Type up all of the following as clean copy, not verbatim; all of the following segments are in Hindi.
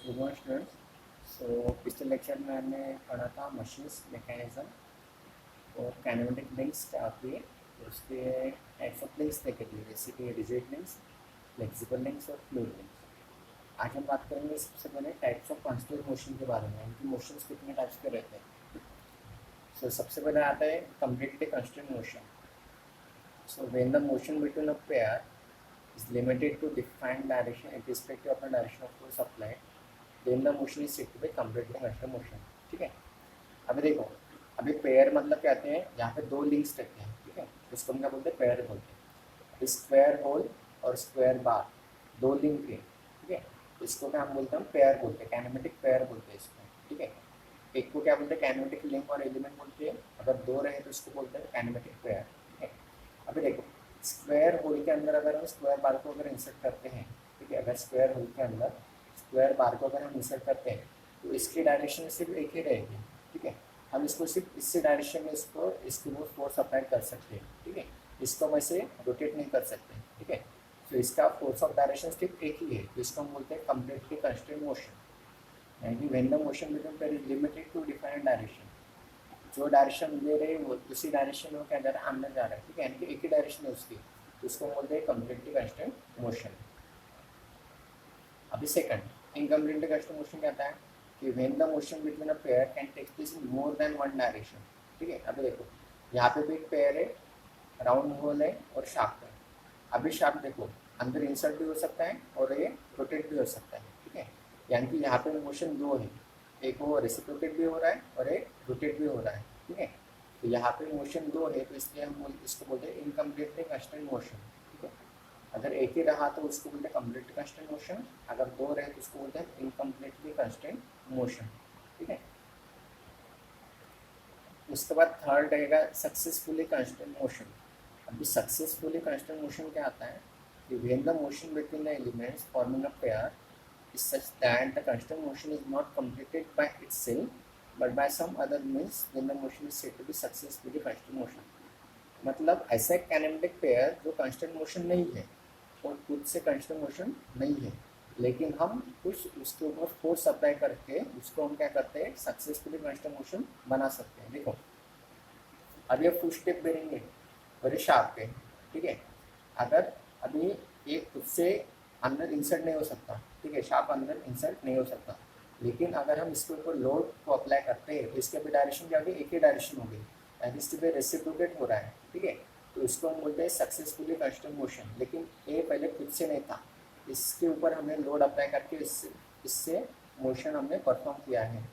Good morning students. सो पिछले लेक्चर में हमने पढ़ा था मशीन्स मैकेनिज्म और काइनेमेटिक लिंक्स क्या होती है, उसके टाइप्स ऑफ लिंक्स देखे थे, जैसे कि रिजिड लिंक्स, फ्लेक्सिबल लिंक्स और फ्लूइड लिंक्स। आज हम बात करेंगे सबसे पहले टाइप्स ऑफ कॉन्स्टेंट मोशन के बारे में, इनकी मोशंस कितने टाइप्स के रहते हैं। सो सबसे पहले आता है completely constant motion. So when the motion between a pair is limited to defined direction irrespective of the direction of force applied, then the motion is said to be completely constant motion। ठीक है, अभी देखो, अभी पेयर मतलब क्या आते हैं, यहाँ पे दो लिंक्स रहते हैं, ठीक है, इसको हम क्या बोलते हैं, पेयर बोलते हैं। स्क्वायर होल और स्क्वायर बार, दो लिंक है, ठीक है, इसको क्या हम बोलते हैं, पेयर बोलते हैं, काइनेमेटिक पेयर बोलते हैं इसको, ठीक है। एक को क्या बोलते हैं, काइनेमेटिक लिंक और एलिमेंट बोलते हैं, अगर दो रहे तो इसको बोलते हैं काइनेमेटिक पेयर, ठीक है। अभी देखो, स्क्वायर होल के अंदर अगर हम स्क्वायर बार को अगर इंसर्ट करते हैं, ठीक है, अगर स्क्वायर होल के अंदर स्क्वायर बार को अगर हम इंसर्ट करते हैं तो इसकी डायरेक्शन सिर्फ एक ही रहेगी, ठीक है। हम इसको सिर्फ इससे डायरेक्शन में इसको वो फोर्स अप्लाई कर सकते हैं, ठीक है। इसको हम ऐसे रोटेट नहीं कर सकते, ठीक है। तो इसका फोर्स ऑफ डायरेक्शन सिर्फ एक ही है, तो इसको हम बोलते हैं कंप्लीटली कंस्ट्रेंट मोशन। यानी when the motion between pair is limited to defined direction, जो डायरेक्शन ले रहे हैं वो उसी डायरेक्शन में क्या जा रहा है, अंदर जा रहा है, ठीक है, यानी कि एक ही डायरेक्शन है उसकी, तो उसको बोलते हैं कंप्लीटली कांस्टेंट मोशन। अभी सेकंड इनकम्प्लीटली कांस्टेंट मोशन कहता है कि when the motion between a pair can take place in more than one direction, ठीक है। अभी देखो, यहाँ पे भी एक पेयर है, राउंड होल है और शाफ्ट है। अभी शाफ्ट देखो, अंदर इंसर्ट भी हो सकता है और ये रोटेट भी हो सकता है, ठीक है। यानी कि यहाँ पे मोशन दो है, एक वो रेसिप्रोकेट भी हो रहा है और एक रोटेट भी हो रहा है, ठीक है। तो यहाँ पे मोशन दो है, तो इसलिए हम इसको बोलते हैं इनकम्प्लीटली कांस्टेंट मोशन, ठीक है। अगर एक ही रहा तो उसको बोलते हैं कंप्लीटली कांस्टेंट मोशन, अगर दो रहे तो उसको बोलते हैं इनकम्प्लीटली कांस्टेंट मोशन, ठीक है। उसके बाद थर्ड रहेगा सक्सेसफुली कांस्टेंट मोशन। अभी सक्सेसफुली कांस्टेंट मोशन क्या आता है कि when the motion between the elements forming a pair is such that the constant motion is not completed by itself but by some other means, then the motion is said to be successfully constant motion। मतलब ऐसा एक काइनेमेटिक पेयर जो कांस्टेंट मोशन नहीं है और खुद से कांस्टेंट मोशन नहीं है, लेकिन हम कुछ उसके ऊपर फोर्स अप्लाई करके उसको हम क्या करते हैं, सक्सेसफुली कांस्टेंट मोशन बना सकते हैं। देखो, अब ये फुट स्टेप बेरिंग है और ये शार्प है, ठीक है। अगर अभी ये खुद से अंदर इंसर्ट नहीं हो सकता, ठीक है, शार्प अंदर इंसर्ट नहीं हो सकता, लेकिन अगर हम इसके ऊपर लोड को अप्लाई करते हैं तो इसके भी डायरेक्शन क्या होगी, एक ही डायरेक्शन होगी, यानी इससे भी रेसिप्रोकेट हो रहा है, ठीक है। तो इसको हम बोलते हैं सक्सेसफुली कांस्टेंट मोशन। लेकिन ये पहले खुद से नहीं था, इसके ऊपर हमने लोड अप्लाई करके इससे मोशन हमने परफॉर्म किया है,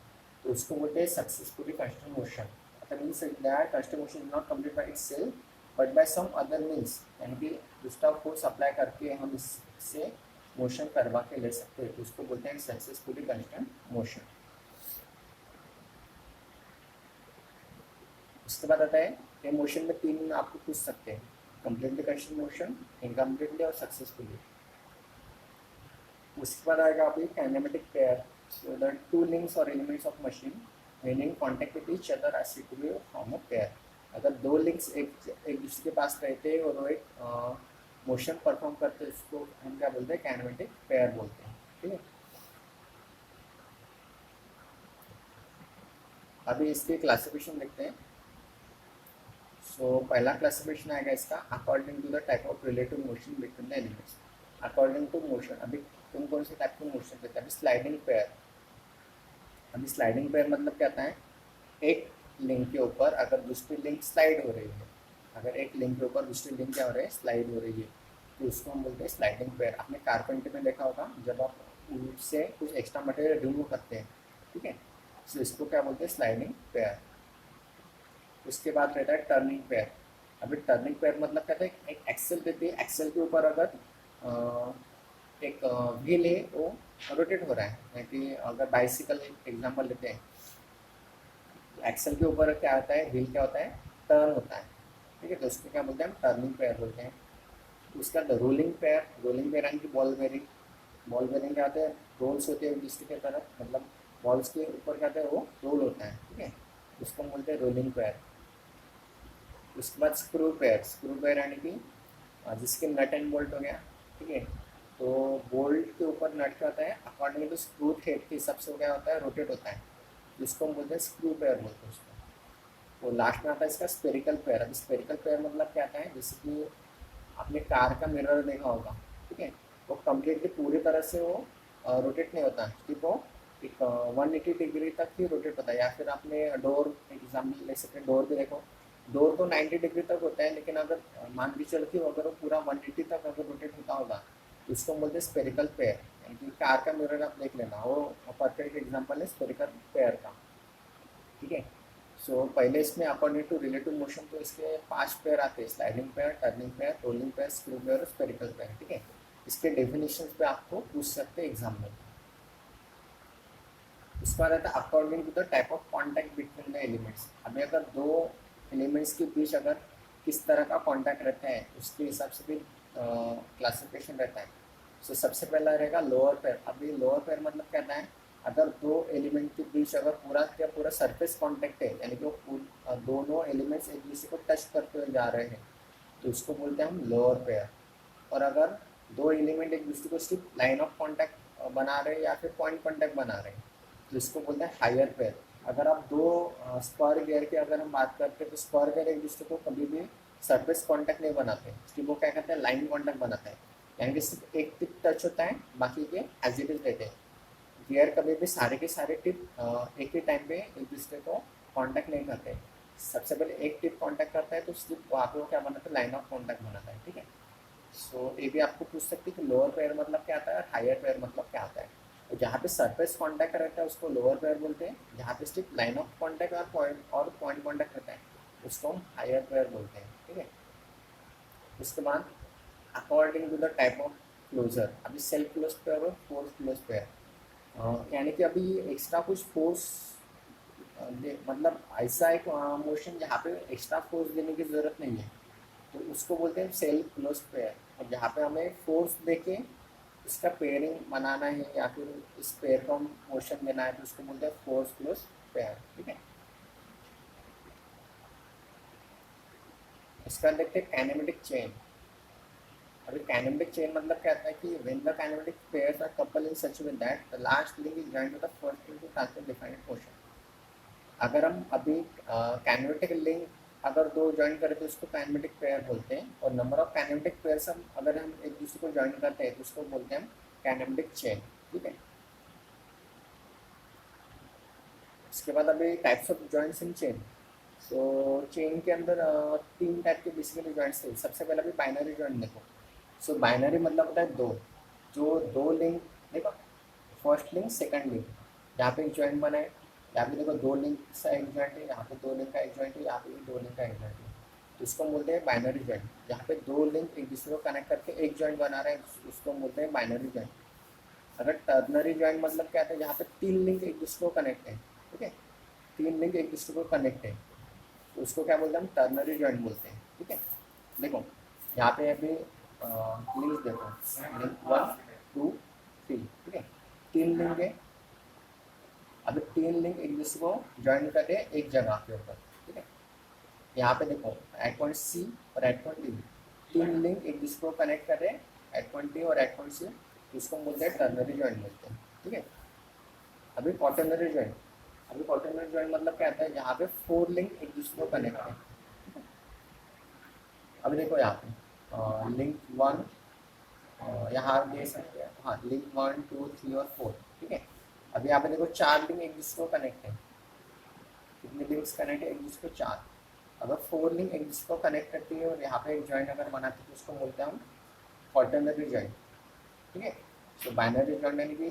तो उसको बोलते हैं सक्सेसफुली कांस्टेंट मोशन। मतलब means that constant motion is not complete by itself but by some other means, यानी कि दूसरा फोर्स अप्लाई करके हम इससे मोशन करवा के ले सकते हैं, तो उसको बोलते हैं सक्सेसफुली कांस्टेंट मोशन। उसके बाद आता है ये मोशन में तीन आपको पूछ सकते हैं, कंप्लीटली कांस्टेंट मोशन, इनकम्प्लीटली और सक्सेसफुली। उसके बाद आएगा अभी kinematic pair. So the two links और elements of machine when in contact with each other are said to be form a pair. अगर दो लिंक्स एक दूसरे के पास रहते हैं और वो एक मोशन परफॉर्म करते हैं, उसको हम क्या बोलते हैं, काइनेमेटिक पेयर बोलते हैं, ठीक है। अभी इसके क्लासिफिकेशन देखते हैं। सो पहला क्लासिफिकेशन आएगा इसका according to the type of relative motion between the elements. According to motion, अभी तुम कौन से टाइप के मोशन देते हैं, अभी स्लाइडिंग पेयर। अभी स्लाइडिंग पेयर मतलब क्या आता है, एक लिंक के ऊपर अगर दूसरी लिंक स्लाइड हो रही है, अगर एक लिंक के ऊपर दूसरी लिंक क्या हो रही है, स्लाइड हो रही है, तो उसको हम बोलते हैं स्लाइडिंग पेयर। आपने कारपेंटर में देखा होगा, जब आप उससे कुछ एक्स्ट्रा मटेरियल रिमूव करते हैं, ठीक है, तो इसको क्या बोलते हैं, स्लाइडिंग पेयर। उसके बाद रहता है टर्निंग पेयर। अभी टर्निंग पेयर मतलब कहते हैं एक एक्सेल देती है, एक्सेल के ऊपर अगर एक व्हील है वो रोटेट हो रहा है, यानी कि अगर बाइसिकल एग्जांपल लेते हैं, एक्सेल के ऊपर क्या होता है, व्हील क्या होता है, टर्न होता है, ठीक है, तो उसको क्या बोलते हैं, हम टर्निंग पेयर बोलते हैं। उसका रोलिंग पेयर, रोलिंग पेयर यानी कि बॉल बेरिंग। बॉल बेरिंग क्या होते हैं, रोल्स होते हैं दूसरी की तरफ, मतलब बॉल्स के ऊपर क्या होता है, वो रोल होता है, ठीक है, उसको हम बोलते हैं रोलिंग पेयर। उसके बाद स्क्रू पेयर। स्क्रू पेयर यानी कि जिसके नट एंड बोल्ट हो गया, ठीक है, तो बोल्ट के ऊपर नट क्या होता है, अकॉर्डिंग टू स्क्रू हेड के हिसाब से क्या होता है, रोटेट होता है, जिसको हम बोलते हैं स्क्रू पेयर बोलते हैं उसको। वो लास्ट में आता है इसका स्पेरिकल पेयर। अब स्पेरिकल पेयर मतलब क्या आता है, जैसे कि आपने कार का मिरर देखा होगा, ठीक है, वो कम्प्लीटली पूरी तरह से वो रोटेट नहीं होता, ठीक, वो एक 180 डिग्री तक ही रोटेट होता है। या फिर आपने डोर एग्जाम्पल ले सकते हैं, डोर भी देखो, डोर तो 90 डिग्री तक होता है, लेकिन अगर मान के चलती हो अगर वो पूरा 180 तक अगर रोटेट होता होगा तो उसको हम बोलते हैं स्पेरिकल पेयर। यानी कि कार का मिरर आप देख लेना, वो परफेक्ट एग्जाम्पल है स्पेरिकल पेयर का, ठीक है। सो पहले इसमें अकॉर्डिंग टू रिलेटिव मोशन तो इसके 5 पेयर आते हैं, sliding pair, turning pair, rolling pair, screw pair और स्पेरिकल पेयर, ठीक है। इसके डेफिनेशन पे आपको पूछ सकते हैं एग्जाम में। उसके बाद आता है according to the type of contact between the elements. अभी अगर दो एलिमेंट्स के बीच अगर किस तरह का कॉन्टैक्ट रहता है उसके हिसाब से भी क्लासिफिकेशन रहता है। सो सबसे पहला रहेगा लोअर पेयर। अभी लोअर पेयर मतलब कहता है अगर दो एलिमेंट के बीच अगर पूरा क्या पूरा सरफेस कॉन्टैक्ट है, यानी कि वो दोनों एलिमेंट्स एक दूसरे को टच करते हुए जा रहे हैं, तो उसको बोलते हैं हम लोअर पेयर। और अगर दो एलिमेंट एक दूसरे को सिर्फ लाइन ऑफ कॉन्टैक्ट बना रहे हैं या फिर पॉइंट कॉन्टैक्ट बना रहे हैं, तो इसको बोलते हैं हायर पेयर। अगर आप दो स्पर गियर की अगर हम बात करते हैं तो स्पर गियर एक दूसरे को कभी भी सरफेस कॉन्टैक्ट नहीं बनाते, इसलिए वो क्या कहते हैं, लाइन कॉन्टैक्ट बनाते हैं, यानी कि सिर्फ एक टिप टच होता है, बाकी के एज इट इज रहते हैं। गियर कभी भी सारे के सारे टिप एक ही टाइम पे एक दूसरे को कांटेक्ट नहीं करते। सबसे पहले एक टिप कांटेक्ट करता है तो सिर्फ वहाँ पे वो क्या बनाता है, लाइन ऑफ कांटेक्ट बनाता है, ठीक है। सो ये भी आपको पूछ सकते हैं कि लोअर पेयर मतलब क्या आता है और हायर पेयर मतलब क्या आता है। तो जहाँ पे सरफेस कांटेक्ट रहता है उसको लोअर पेयर बोलते हैं, जहाँ पे सिर्फ लाइन ऑफ कांटेक्ट और पॉइंट कांटेक्ट रहता है उसको हम हायर पेयर बोलते हैं, ठीक है। उसके बाद according to the type of closure, अभी सेल्फ क्लोज पेयर और फोर्स क्लोज पेयर। यानी कि अभी एक्स्ट्रा कुछ फोर्स मतलब ऐसा एक मोशन जहाँ पे एक्स्ट्रा फोर्स देने की ज़रूरत नहीं है, तो उसको बोलते हैं सेल्फ क्लोज पेयर। और जहाँ पे हमें फोर्स देके इसका पेयरिंग बनाना है या फिर इस पेयर को मोशन देना है तो उसको बोलते हैं फोर्स क्लोज पेयर, ठीक है। इसका देखते हैं काइनेमेटिक चेन। अभी काइनेमेटिक चेन मतलब क्या होता है कि when the kinematic pairs are couple in such way that the last link is joined to the first link to transfer defined motion. अगर हम अभी काइनेमेटिक लिंक अगर दो ज्वाइन करें तो उसको काइनेमेटिक पेयर बोलते हैं, और नंबर ऑफ काइनेमेटिक पेयर्स हम अगर हम एक दूसरे को ज्वाइन करते हैं तो उसको बोलते हैं हम काइनेमेटिक चेन, ठीक है। इसके बाद अभी types of joints in chain. So chain के अंदर 3 टाइप के बेसिकली जॉइंट्स थे। सबसे पहले भी बाइनरी जॉइंट देखो। सो बाइनरी मतलब होता है दो, जो दो लिंक देखो, फर्स्ट लिंक सेकंड लिंक, यहाँ पे एक जॉइंट बना है, यहाँ पे देखो दो लिंक का एक जॉइंट है, यहाँ पे दो लिंक का एक जॉइंट है, यहाँ पे भी दो लिंक का एक जॉइंट है, तो इसको बोलते हैं बाइनरी जॉइंट। जहाँ पे दो लिंक एक दूसरे को कनेक्ट करके एक जॉइंट बना रहे हैं उसको बोलते हैं बाइनरी जॉइंट। अगर टर्नरी जॉइंट मतलब क्या है, जहाँ पे 3 लिंक एक दूसरे को कनेक्ट है, ठीक है, 3 लिंक एक दूसरे को कनेक्ट है, तो उसको क्या बोलते हैं हम टर्नरी जॉइंट बोलते हैं, ठीक है। देखो यहाँ पे अभी लिंक देखो, लिंक 1 2 3, ठीक है, 3 लिंक है। अभी 3 लिंक एक दूसरे को ज्वाइन कर रहे हैं एक जगह के ऊपर, ठीक है। यहाँ पे देखो एट पॉइंट सी और एट पॉइंट डी, 3 लिंक एक दूसरे को कनेक्ट कर रहे हैं एट पॉइंट डी और एट पॉइंट सी, तो उसको बोलते हैं टर्नरी ज्वाइंट बोलते हैं, ठीक है। अभी क्वाटरनरी ज्वाइंट, अभी क्वाटरनरी ज्वाइंट मतलब क्या आता है, जहाँ पे 4 लिंक एक दूसरे को कनेक्ट है। अभी देखो यहाँ पे लिंक 1, यहाँ दे सकते हैं, हाँ लिंक 1 2 3 और 4, ठीक है। अभी यहाँ पे देखो 4 लिंक एक दूसरे को कनेक्ट है, कितने लिंक्स कनेक्ट है एक दूसरे को 4। अगर 4 लिंक एक दूसरे को कनेक्ट करती है और यहाँ पे एक जॉइंट अगर बनाती है तो उसको बोलते हैं हम क्वाटरनरी जॉइंट, ठीक है। सो बाइनरी जॉइंट यानी कि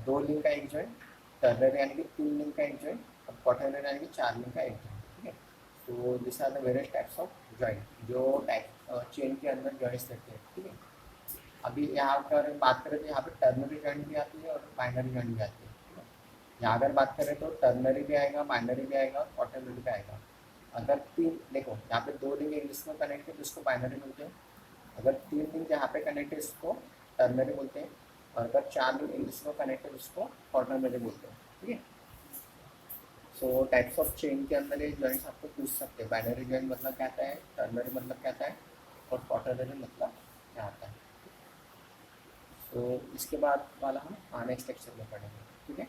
2 लिंक का एक जॉइंट, टर्नरी यानी कि 3 लिंक का एक जॉइंट, और क्वाटरनरी यानी कि 4 लिंक का एक जॉइंट, ठीक है। So this are the various types of joint जो टाइप चेन के अंदर जॉइंट्स रहते हैं, ठीक है। अभी यहाँ पर बात करें तो यहाँ पे टर्नरी जॉइंट भी आती है और बाइनरी जॉइंट भी आती है, ठीक है। यहाँ अगर बात करें तो टर्नरी भी आएगा, बाइनरी भी आएगा और क्वाटरनरी भी आएगा। अगर 3 देखो यहाँ पे 2 लिंक एक दूसरे को कनेक्ट है तो उसको बाइनरी बोलते हैं, अगर 3 लिंक यहाँ पे कनेक्ट है इसको टर्नरी बोलते हैं, और अगर 4 लिंक एक दूसरे को कनेक्ट है तो उसको क्वाटरनरी बोलते हैं, ठीक है। सो टाइप्स ऑफ चेन के अंदर ये जॉइंट्स आपको पूछ सकते हैं, बाइनरी जॉइंट मतलब क्या आता है, टर्नरी मतलब क्या आता है, और क्वाटरनरी मतलब क्या आता है। तो इसके बाद वाला हम नेक्स्ट लेक्चर में पढ़ेंगे, ठीक है।